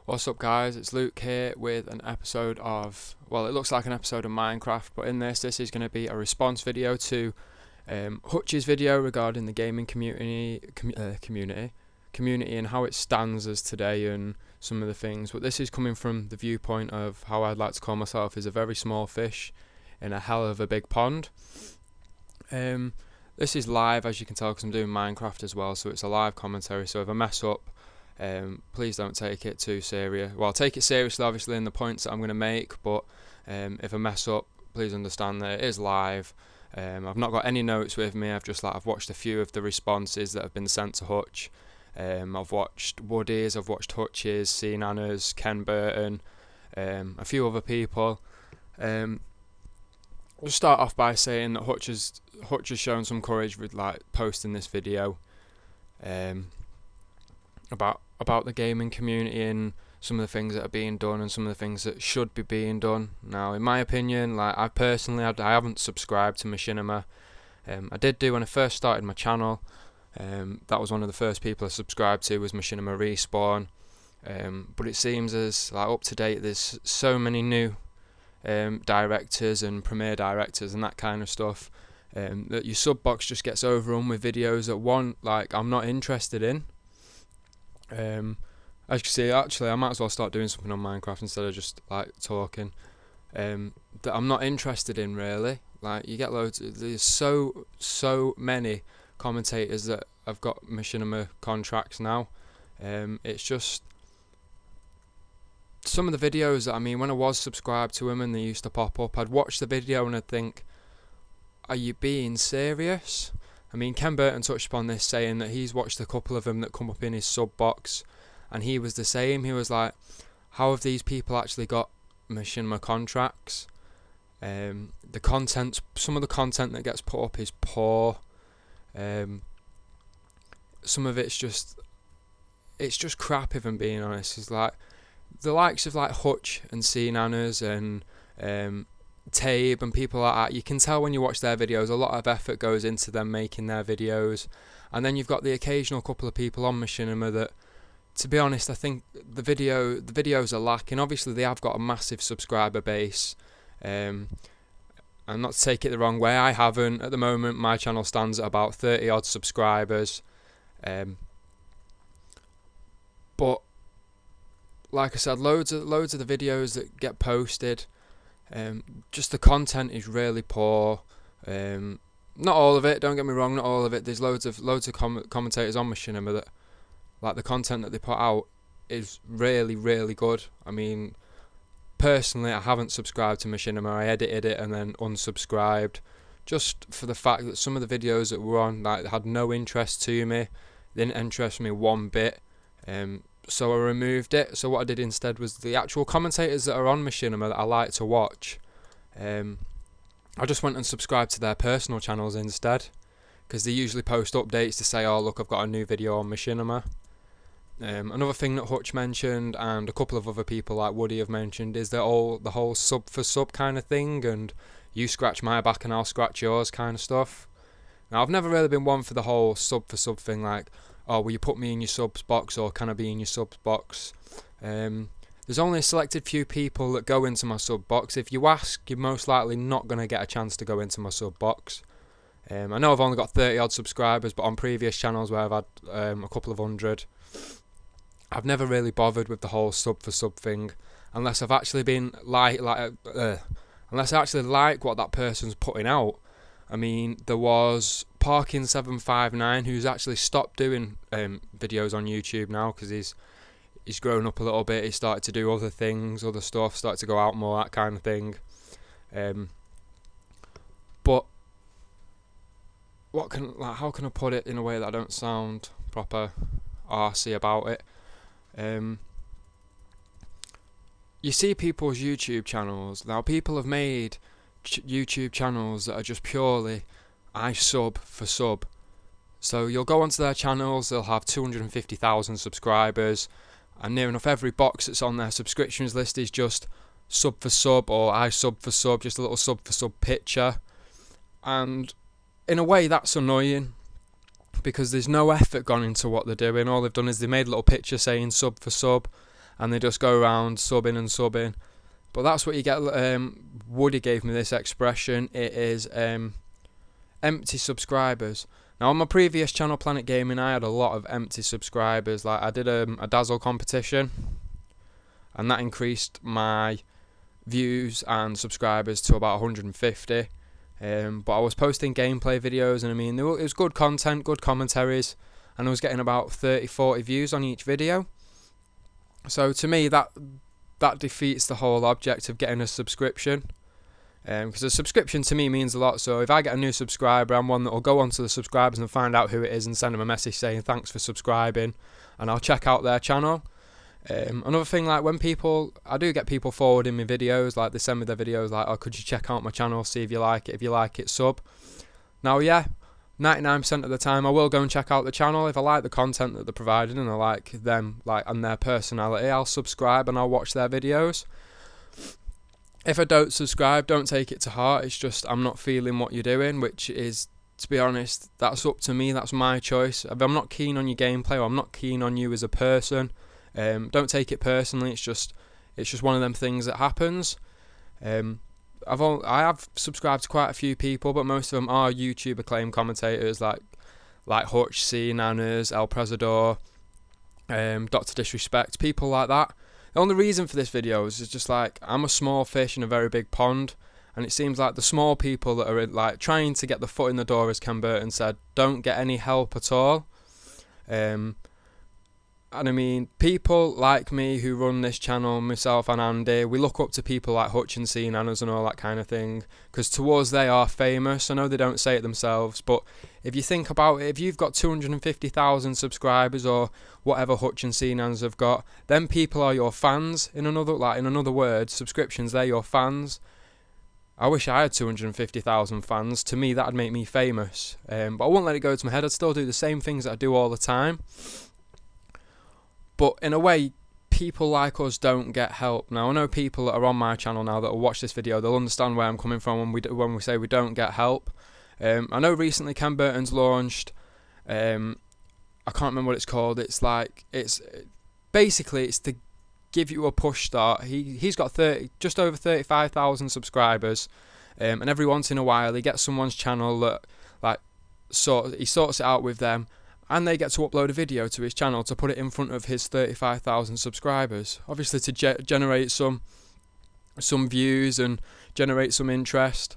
What's up, guys? It's Luke here with an episode of, well, it looks like an episode of Minecraft, but in this is going to be a response video to Hutch's video regarding the gaming community and how it stands as today and some of the things. But this is coming from the viewpoint of how I'd like to call myself is a very small fish in a hell of a big pond. This is live, as you can tell, because I'm doing Minecraft as well, so it's a live commentary. So if I mess up, please don't take it too serious. Well, take it seriously, obviously, in the points that I'm going to make, but if I mess up, please understand that it is live. I've not got any notes with me. I've watched a few of the responses that have been sent to Hutch. I've watched Woody's, I've watched Hutch's, Nana's, Ken Burton, a few other people. I'll start off by saying that Hutch has shown some courage with posting this video about the gaming community and some of the things that are being done and some of the things that should be being done. Now, in my opinion, I personally haven't subscribed to Machinima. I did do when I first started my channel. That was one of the first people I subscribed to was Machinima Respawn. But it seems as up to date, there's so many new directors and premiere directors and that kind of stuff, that your sub box just gets overrun with videos that I'm not interested in. As you can see, actually, I might as well start doing something on Minecraft instead of just talking. That I'm not interested in, really. You get there's so many commentators that have got Machinima contracts now. It's just some of the videos that, when I was subscribed to them and they used to pop up, I'd watch the video and I'd think, are you being serious? Ken Burton touched upon this, saying that he's watched a couple of them that come up in his sub box, and he was the same. He was like, how have these people actually got Machinima contracts? Some of the content that gets put up is poor. Some of it's just crap, if I'm being honest. It's the likes of Hutch and Nana's and Tabe and people like that, you can tell when you watch their videos a lot of effort goes into them making their videos, and then you've got the occasional couple of people on Machinima that, to be honest, I think the videos are lacking. Obviously they have got a massive subscriber base, and not to take it the wrong way, I haven't. At the moment my channel stands at about 30 odd subscribers, but like I said, loads of the videos that get posted, just the content is really poor. Not all of it, don't get me wrong, not all of it. There's loads of commentators on Machinima that the content that they put out is really, really good. Personally, I haven't subscribed to Machinima. I edited it and then unsubscribed, just for the fact that some of the videos that were on had no interest to me, didn't interest me one bit. So I removed it. So what I did instead was the actual commentators that are on Machinima that I like to watch, I just went and subscribed to their personal channels instead, because they usually post updates to say, oh look, I've got a new video on Machinima. Another thing that Hutch mentioned and a couple of other people like Woody have mentioned is the whole sub for sub kind of thing, and you scratch my back and I'll scratch yours kind of stuff. Now, I've never really been one for the whole sub for sub thing, oh, will you put me in your subs box, or can I be in your subs box? There's only a selected few people that go into my sub box. If you ask, you're most likely not going to get a chance to go into my sub box. I know I've only got 30 odd subscribers, but on previous channels where I've had a couple of hundred, I've never really bothered with the whole sub for sub thing, unless I've actually been unless I actually like what that person's putting out. There was Parkin759 who's actually stopped doing videos on YouTube now, because he's grown up a little bit. He started to do other things, other stuff, started to go out more, that kind of thing. But how can I put it in a way that I don't sound proper arsey about it? You see people's YouTube channels now. People have made YouTube channels that are just purely I sub for sub. So you'll go onto their channels, they'll have 250,000 subscribers, and near enough every box that's on their subscriptions list is just sub for sub or I sub for sub, just a little sub for sub picture. And in a way that's annoying, because there's no effort gone into what they're doing. All they've done is they made a little picture saying sub for sub, and they just go around subbing and subbing. But that's what you get. Woody gave me this expression. It is empty subscribers. Now on my previous channel, Planet Gaming, I had a lot of empty subscribers. Like I did a Dazzle competition, and that increased my views and subscribers to about 150. But I was posting gameplay videos, and I mean, it was good content, good commentaries, and I was getting about 30-40 views on each video. So to me, that defeats the whole object of getting a subscription, because a subscription to me means a lot. So if I get a new subscriber, I'm one that will go onto the subscribers and find out who it is and send them a message saying thanks for subscribing, and I'll check out their channel. Another thing, like when I do get people forwarding me videos, like they send me their videos like, oh, could you check out my channel, see if you like it, sub. Now yeah, 99% of the time I will go and check out the channel. If I like the content that they're providing and I like them, like, and their personality, I'll subscribe and I'll watch their videos. If I don't subscribe, don't take it to heart. It's just I'm not feeling what you're doing, which is, to be honest, that's up to me. That's my choice. If I'm not keen on your gameplay, or I'm not keen on you as a person, don't take it personally. It's just one of them things that happens. I have subscribed to quite a few people, but most of them are YouTube acclaimed commentators like Hutch, C, Nanas, El Presador, Dr. Disrespect, people like that. The only reason for this video is just like, I'm a small fish in a very big pond, and it seems like the small people that are like trying to get the foot in the door, as Ken Burton said, don't get any help at all. And I mean, people like me who run this channel, myself and Andy, we look up to people like Hutch and C, Nanas and all that kind of thing, because to us they are famous. I know they don't say it themselves, but if you think about it, if you've got 250,000 subscribers or whatever Hutch and C, Nanas have got, then people are your fans. In another word, subscriptions, they're your fans. I wish I had 250,000 fans. To me, that'd make me famous. But I wouldn't let it go to my head. I'd still do the same things that I do all the time. But in a way, people like us don't get help. Now, I know people that are on my channel now that will watch this video, they'll understand where I'm coming from when we say we don't get help. I know recently Ken Burton's launched, I can't remember what it's called. It's basically to give you a push start. He's got just over 35,000 subscribers, and every once in a while he gets someone's channel that he sorts it out with them, and they get to upload a video to his channel to put it in front of his 35,000 subscribers. Obviously to generate some views and generate some interest.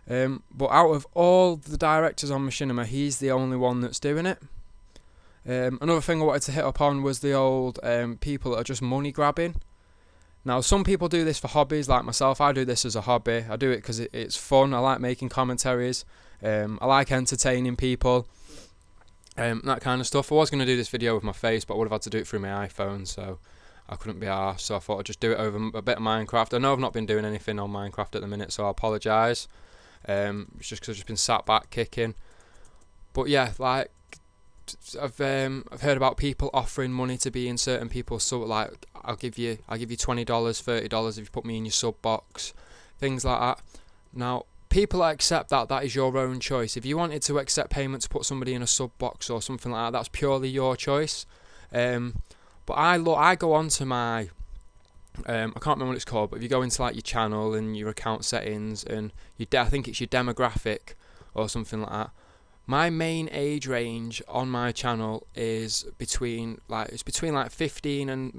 But out of all the directors on Machinima, he's the only one that's doing it. Another thing I wanted to hit upon was the old people that are just money grabbing. Now, some people do this for hobbies, like myself. I do this as a hobby. I do it because it's fun. I like making commentaries. I like entertaining people. That kind of stuff. I was going to do this video with my face, but I would have had to do it through my iPhone, so I couldn't be arsed. So I thought I'd just do it over a bit of Minecraft. I know I've not been doing anything on Minecraft at the minute, so I apologise. It's just because I've just been sat back kicking. But yeah, like, I've heard about people offering money to be in certain people's sub. Like, I'll give you $20, $30 if you put me in your sub box, things like that. Now, people that accept that is your own choice. If you wanted to accept payment to put somebody in a sub box or something like that, that's purely your choice. But I go on to my I can't remember what it's called, but if you go into like your channel and your account settings and I think it's your demographic or something like that. My main age range on my channel is between 16 and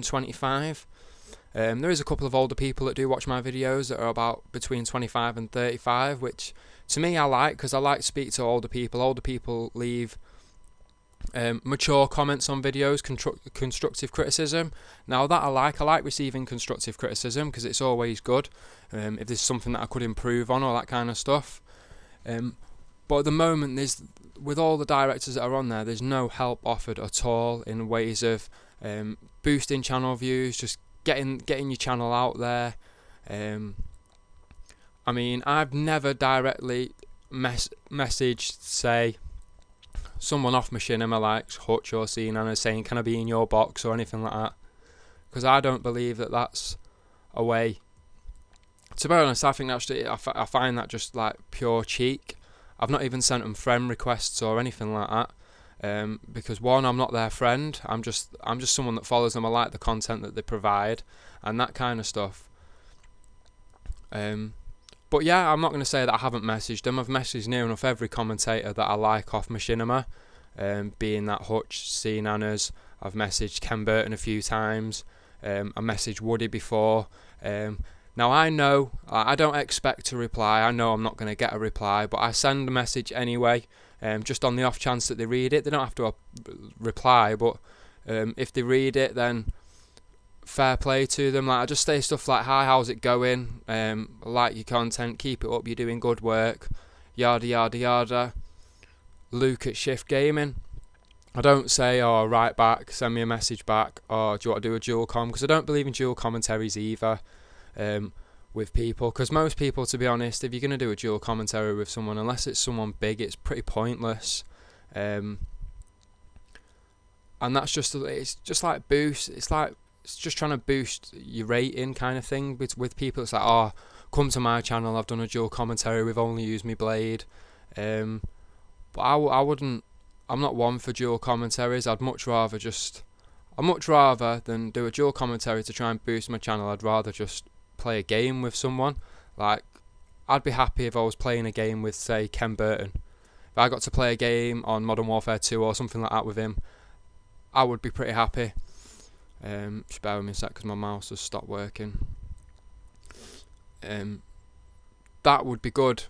25. There is a couple of older people that do watch my videos that are about between 25 and 35, which to me I like, because I like to speak to older people. Older people leave mature comments on videos, constructive criticism. Now that I like receiving constructive criticism because it's always good if there's something that I could improve on or that kind of stuff. But at the moment, with all the directors that are on there, there's no help offered at all in ways of boosting channel views, just getting your channel out there. I mean, I've never directly messaged, say, someone off Machinima like Hutch or C, Nanas saying, can I be in your box or anything like that, because I don't believe that that's a way. To be honest, I think I find that just like pure cheek. I've not even sent them friend requests or anything like that. because one, I'm not their friend. I'm just someone that follows them. I like the content that they provide and that kind of stuff. But yeah, I'm not going to say that I haven't messaged them. I've messaged near enough every commentator that I like off Machinima, being that Hutch, C Nanners. I've messaged Ken Burton a few times. I messaged Woody before. Now I know I don't expect to reply. I know I'm not going to get a reply, but I send a message anyway, just on the off chance that they read it. They don't have to reply, but if they read it, then fair play to them. Like, I just say stuff like, "Hi, how's it going? I like your content. Keep it up. You're doing good work. Yada yada yada. Luke at Shift Gaming." I don't say, "Oh, write back, send me a message back," or "Do you want to do a dual com?" Because I don't believe in dual commentaries either. With people, because most people, to be honest, if you're going to do a dual commentary with someone, unless it's someone big, it's pretty pointless. And that's it's just like boost. It's just trying to boost your rating kind of thing with people. It's like, "Oh, come to my channel, I've done a dual commentary, we've only used me blade." But I wouldn't. I'm not one for dual commentaries. I'd much rather than do a dual commentary to try and boost my channel. I'd rather just play a game with someone. Like, I'd be happy if I was playing a game with, say, Ken Burton. If I got to play a game on Modern Warfare 2 or something like that with him, I would be pretty happy. Just bear with me a sec because my mouse has stopped working. That would be good.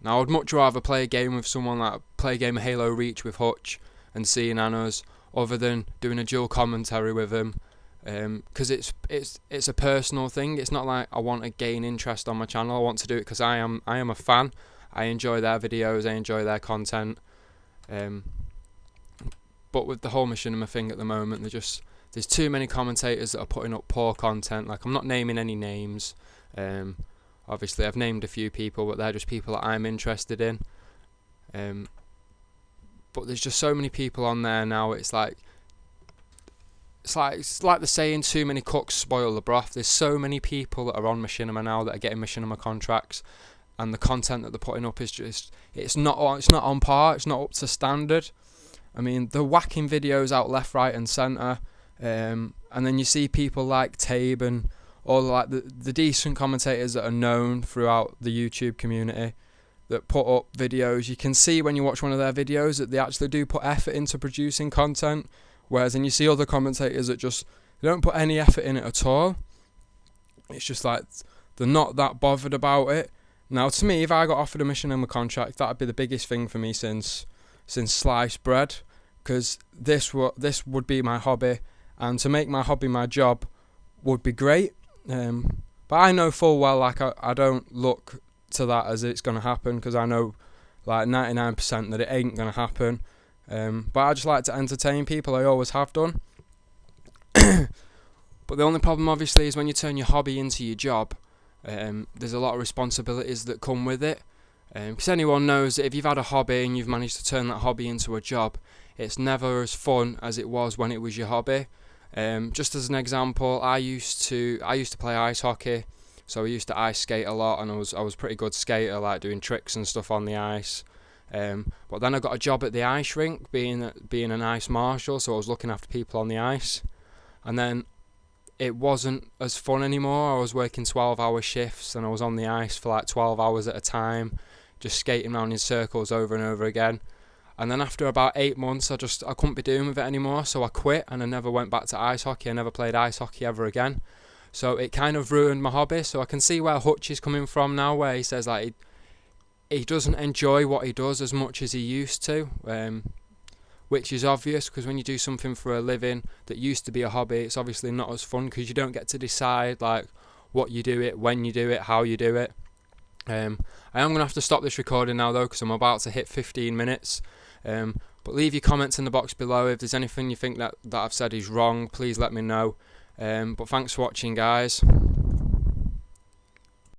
Now, I would much rather play a game with someone, like play a game of Halo Reach with Hutch and seeing Anna's, other than doing a dual commentary with him. Because it's a personal thing. It's not like I want to gain interest on my channel. I want to do it because I am a fan. I enjoy their videos. I enjoy their content. But with the whole Machinima thing at the moment, there's too many commentators that are putting up poor content. Like, I'm not naming any names. Obviously, I've named a few people, but they're just people that I'm interested in. But there's just so many people on there now. It's like the saying, "Too many cooks spoil the broth." There's so many people that are on Machinima now that are getting Machinima contracts, and the content that they're putting up is just it's not on par. It's not up to standard. I mean, they're whacking videos out left, right, and centre, and then you see people like Tabe and all like the decent commentators that are known throughout the YouTube community that put up videos. You can see when you watch one of their videos that they actually do put effort into producing content. Whereas then you see other commentators that they don't put any effort in it at all. It's just like they're not that bothered about it. Now, to me, if I got offered a Machinima contract, that'd be the biggest thing for me since sliced bread, because this would be my hobby, and to make my hobby my job would be great. But I know full well, like, I don't look to that as it's going to happen, because I know like 99% that it ain't going to happen. But I just like to entertain people. I always have done. But the only problem, obviously, is when you turn your hobby into your job, there's a lot of responsibilities that come with it. Because anyone knows that if you've had a hobby and you've managed to turn that hobby into a job, it's never as fun as it was when it was your hobby. Just as an example, I used to play ice hockey, so I used to ice skate a lot, and I was a pretty good skater, like doing tricks and stuff on the ice. But then I got a job at the ice rink, being an ice marshal, so I was looking after people on the ice, and then it wasn't as fun anymore. I was working 12-hour shifts, and I was on the ice for like 12 hours at a time, just skating around in circles over and over again. And then after about 8 months, I couldn't be doing with it anymore, so I quit, and I never went back to ice hockey. I never played ice hockey ever again. So it kind of ruined my hobby. So I can see where Hutch is coming from now, where he says like he doesn't enjoy what he does as much as he used to, which is obvious, because when you do something for a living that used to be a hobby, it's obviously not as fun, because you don't get to decide like what you do it, when you do it, how you do it. I am going to have to stop this recording now though, because I'm about to hit 15 minutes. But leave your comments in the box below. If there's anything you think that I've said is wrong, please let me know. But thanks for watching, guys.